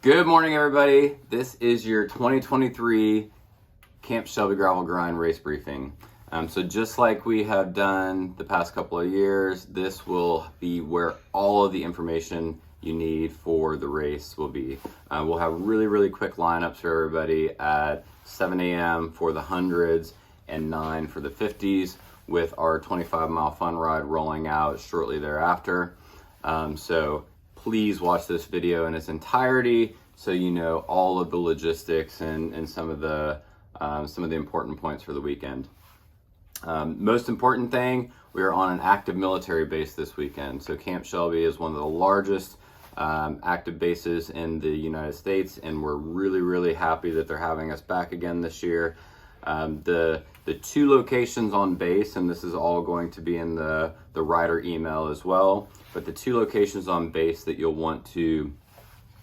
Good morning, everybody. This is your 2023 Camp Shelby Gravel Grind race briefing. So just like we have done the past couple of years, this will be where all of the information you need for the race will be. We'll have really quick lineups for everybody at 7 a.m. for the hundreds and 9 for the 50s, with our 25-mile fun ride rolling out shortly thereafter. So please watch this video in its entirety so you know all of the logistics and some of the important points for the weekend. Most important thing, we are on an active military base this weekend. So Camp Shelby is one of the largest active bases in the United States, and we're really happy that they're having us back again this year. The two locations on base, and this is all going to be in the rider email as well, but the two locations on base that you'll want to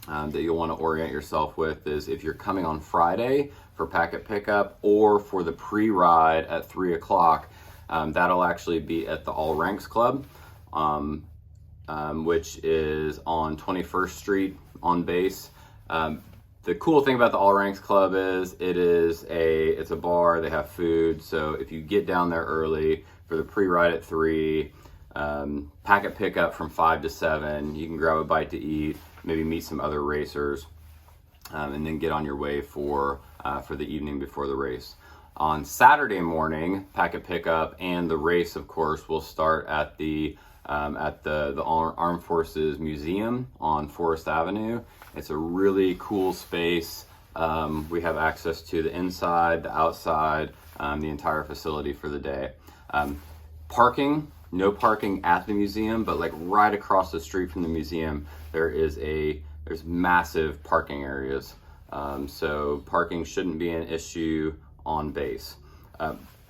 orient yourself with is if you're coming on Friday for packet pickup or for the pre-ride at 3 o'clock, that'll actually be at the All Ranks Club, which is on 21st Street on base. The cool thing about the All Ranks Club is it's a bar, they have food, so if you get down there early for the pre-ride at 3, packet pickup from 5 to 7, you can grab a bite to eat, maybe meet some other racers, and then get on your way for the evening before the race. On Saturday morning, packet pickup and the race, of course, will start at the Armed Forces Museum on Forest Avenue. It's a really cool space. We have access to the inside, the outside, the entire facility for the day. Parking, no parking at the museum, but like right across the street from the museum, there's massive parking areas. So parking shouldn't be an issue on base.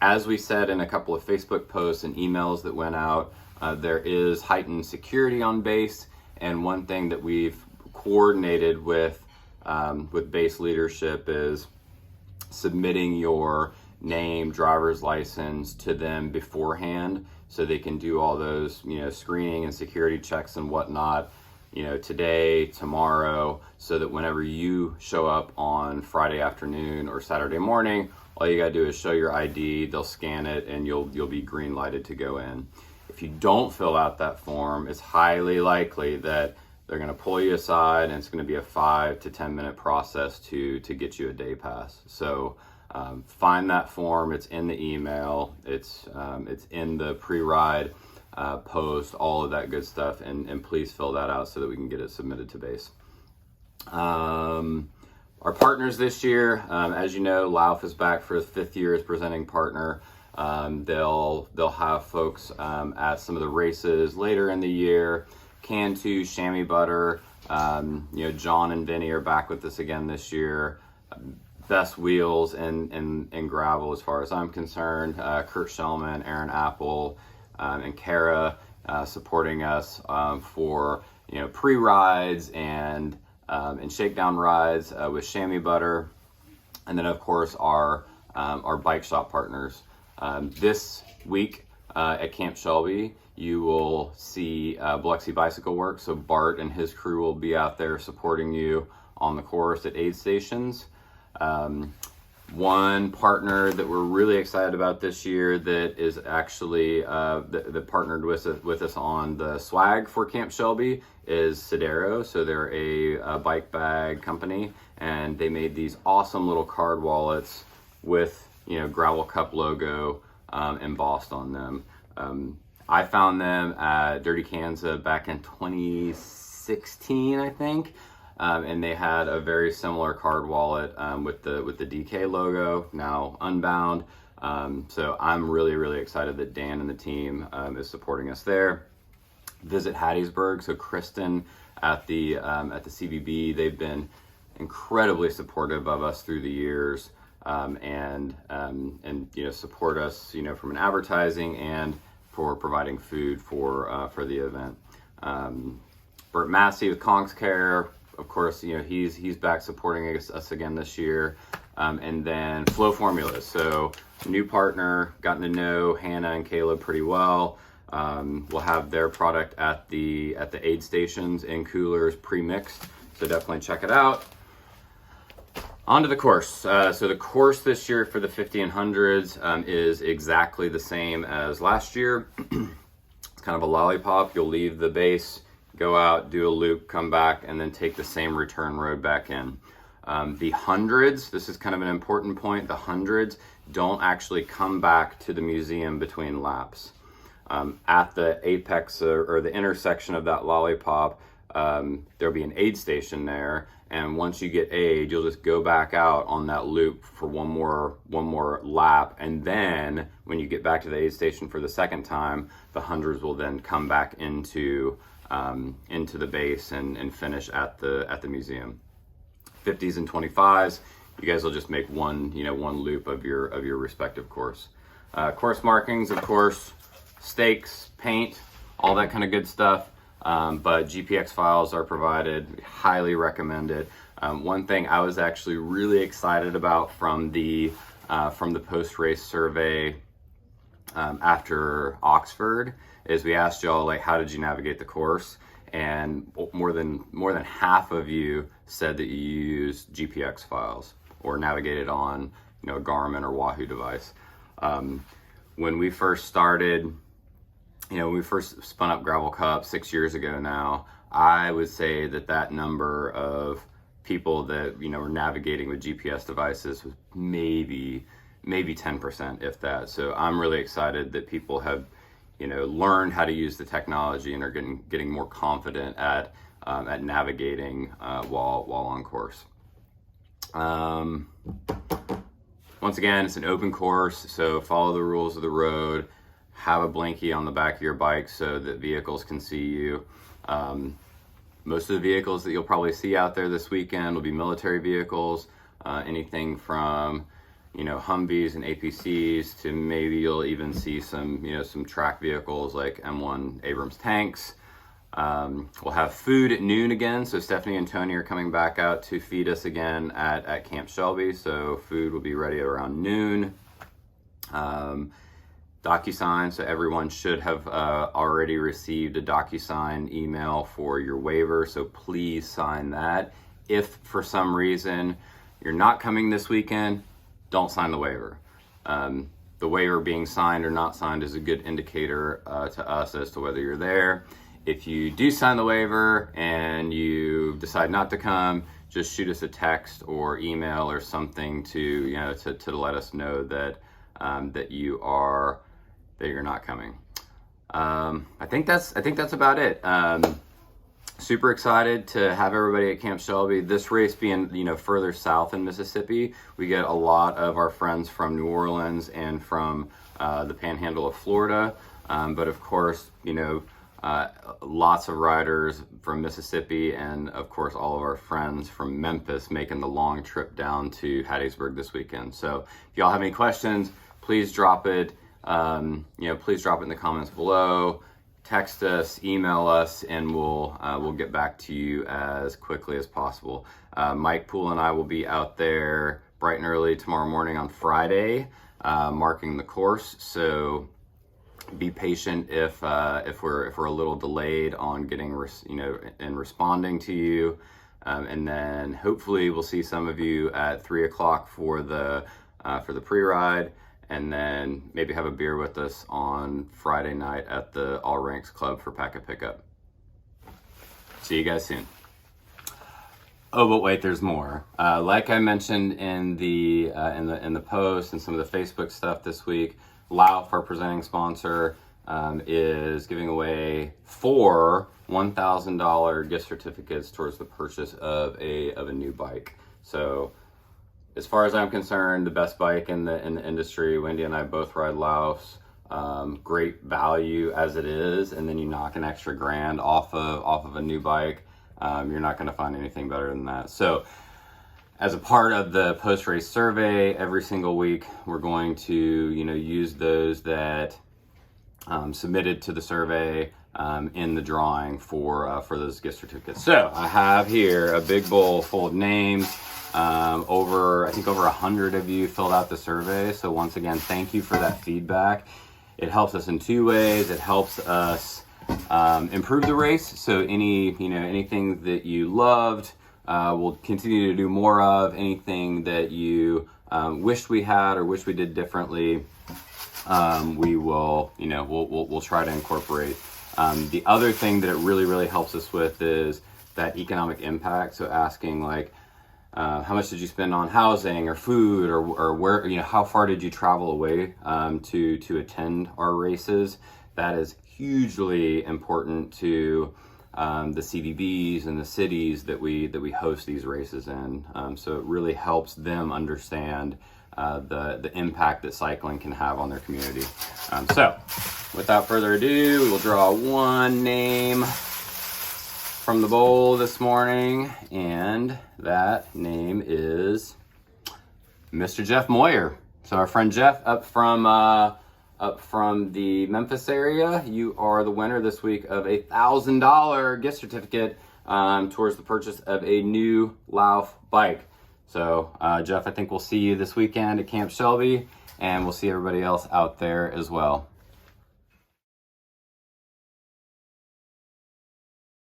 As we said in a couple of Facebook posts and emails that went out, there is heightened security on base, and one thing that we've coordinated with base leadership is submitting your name, driver's license to them beforehand, so they can do all those, screening and security checks and whatnot, today, tomorrow, so that whenever you show up on Friday afternoon or Saturday morning, all you gotta do is show your ID, they'll scan it, and you'll be green lighted to go in. If you don't fill out that form, it's highly likely that they're gonna pull you aside, and it's gonna be a 5 to 10 minute process to get you a day pass. So find that form, it's in the email, it's in the pre-ride post, all of that good stuff, and please fill that out so that we can get it submitted to base. Our partners this year, as you know, Lauf is back for his 5th year as presenting partner. They'll have folks at some of the races later in the year. Cantu, Chamois Butter, John and Vinny are back with us again this year. Best wheels and gravel as far as I'm concerned. Kurt Shellman, Aaron Apple, and Kara supporting us for pre-rides and shakedown rides with Chamois Butter, and then of course our bike shop partners. This week at Camp Shelby, you will see Biloxi Bicycle Works. So Bart and his crew will be out there supporting you on the course at aid stations. One partner that we're really excited about this year that is actually that partnered with us on the swag for Camp Shelby is Sodero. So they're a bike bag company, and they made these awesome little card wallets with Gravel Cup logo embossed on them. I found them at Dirty Kansas back in 2016, I think. And they had a very similar card wallet with the DK logo, now unbound. So I'm really excited that Dan and the team is supporting us there. Visit Hattiesburg. So Kristen at the CVB, they've been incredibly supportive of us through the years, and support us from an advertising and for providing food for the event. Bert Massey with Conks Care. Of course, he's back supporting us again this year. And then Flow Formulas. So new partner, gotten to know Hannah and Caleb pretty well. We'll have their product at the aid stations in coolers pre-mixed. So definitely check it out. On to the course. So the course this year for the 50 and 100s is exactly the same as last year. It's kind of a lollipop. You'll leave the base, go out, do a loop, come back, and then take the same return road back in. The 100s, this is kind of an important point, the 100s don't actually come back to the museum between laps. At the apex or the intersection of that lollipop, there'll be an aid station there, and once you get aid, you'll just go back out on that loop for one more lap, and then when you get back to the aid station for the second time, the 100s will then come back into the base and finish at the museum. 50s and 25s, you guys will just make one loop of your respective course. Course markings, of course, stakes, paint, all that kind of good stuff. But GPX files are provided. Highly recommend it. One thing I was actually really excited about from the post-race survey after Oxford is we asked y'all, like, how did you navigate the course? And more than half of you said that you use GPX files or navigated on a Garmin or Wahoo device. When we first started, when we first spun up Gravel Cup 6 years ago now, I would say that number of people that were navigating with GPS devices was maybe 10%, if that. So I'm really excited that people have learned how to use the technology and are getting more confident at navigating while on course. Once again, it's an open course, so follow the rules of the road. Have a blankie on the back of your bike so that vehicles can see you. Most of the vehicles that you'll probably see out there this weekend will be military vehicles, anything from Humvees and APCs to maybe you'll even see some track vehicles like M1 Abrams tanks. We'll have food at noon again, so Stephanie and Tony are coming back out to feed us again at Camp Shelby, so food will be ready around noon. DocuSign, so everyone should have already received a DocuSign email for your waiver, so please sign that. If for some reason you're not coming this weekend, don't sign the waiver. The waiver being signed or not signed is a good indicator to us as to whether you're there. If you do sign the waiver and you decide not to come, just shoot us a text or email or something to let us know that you're not coming. I think that's about it. Super excited to have everybody at Camp Shelby. This race being further south in Mississippi, we get a lot of our friends from New Orleans and from the Panhandle of Florida. But of course, lots of riders from Mississippi, and of course all of our friends from Memphis making the long trip down to Hattiesburg this weekend. So if y'all have any questions, please drop it. Please drop it in the comments below. Text us, email us, and we'll get back to you as quickly as possible. Mike Poole and I will be out there bright and early tomorrow morning on Friday, marking the course. So be patient if we're a little delayed on getting and responding to you, and then hopefully we'll see some of you at 3 o'clock for the pre-ride. And then maybe have a beer with us on Friday night at the All Ranks Club for packet pickup. See you guys soon. Oh, but wait, there's more. Like I mentioned in the post and some of the Facebook stuff this week, Lauf, our presenting sponsor, is giving away 4 $1,000 gift certificates towards the purchase of a new bike. So, as far as I'm concerned, the best bike in the industry. Wendy and I both ride Laufs. Great value as it is, and then you knock an extra grand off of a new bike. You're not going to find anything better than that. So, as a part of the post-race survey, every single week we're going to use those that submitted to the survey in the drawing for those gift certificates. So I have here a big bowl full of names. I think over 100 of you filled out the survey. So once again, thank you for that feedback. It helps us in 2 ways. It helps us improve the race. So anything that you loved we'll continue to do more of. Anything that you wished we had or wish we did differently, we will, we'll try to incorporate. The other thing that it really helps us with is that economic impact. So asking like, how much did you spend on housing or food, or where, how far did you travel away to attend our races? That is hugely important to the CVBs and the cities that we host these races in. So it really helps them understand the impact that cycling can have on their community. So without further ado, we will draw one name from the bowl this morning, and that name is Mr. Jeff Moyer. So our friend Jeff up from the Memphis area, you are the winner this week of a $1,000 gift certificate towards the purchase of a new Lauf bike. So Jeff, I think we'll see you this weekend at Camp Shelby, and we'll see everybody else out there as well.